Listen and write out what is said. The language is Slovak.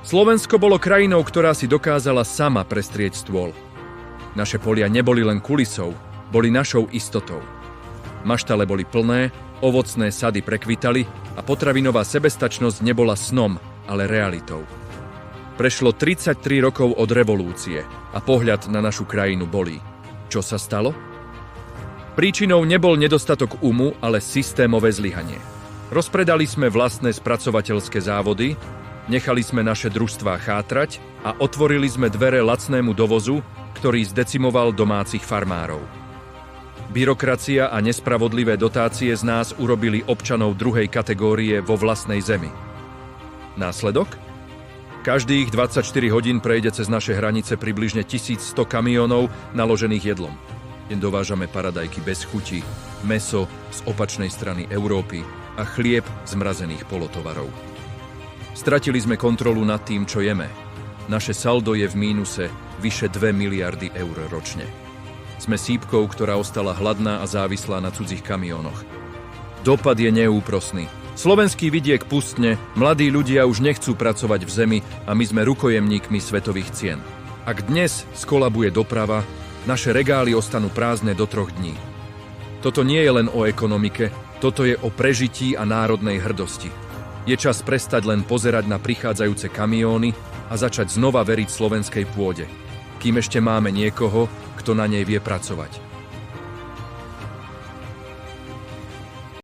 Slovensko bolo krajinou, ktorá si dokázala sama prestrieť stôl. Naše polia neboli len kulisou, boli našou istotou. Maštale boli plné, ovocné sady prekvitali a potravinová sebestačnosť nebola snom, ale realitou. Prešlo 33 rokov od revolúcie a pohľad na našu krajinu bolí. Čo sa stalo? Príčinou nebol nedostatok umu, ale systémové zlyhanie. Rozpredali sme vlastné spracovateľské závody, nechali sme naše družstvá chátrať a otvorili sme dvere lacnému dovozu, ktorý zdecimoval domácich farmárov. Byrokracia a nespravodlivé dotácie z nás urobili občanov druhej kategórie vo vlastnej zemi. Následok? Každých 24 hodín prejde cez naše hranice približne 1100 kamiónov naložených jedlom. Dovážame paradajky bez chuti, mäso z opačnej strany Európy a chlieb zmrazených polotovarov. Stratili sme kontrolu nad tým, čo jeme. Naše saldo je v mínuse vyše 2 miliardy eur ročne. Sme sípkou, ktorá ostala hladná a závislá na cudzích kamiónoch. Dopad je neúprosný. Slovenský vidiek pustne, mladí ľudia už nechcú pracovať v zemi a my sme rukojemníkmi svetových cien. Ak dnes skolabuje doprava, naše regály ostanú prázdne do 3 dní. Toto nie je len o ekonomike, toto je o prežití a národnej hrdosti. Je čas prestať len pozerať na prichádzajúce kamióny a začať znova veriť slovenskej pôde, kým ešte máme niekoho, kto na nej vie pracovať.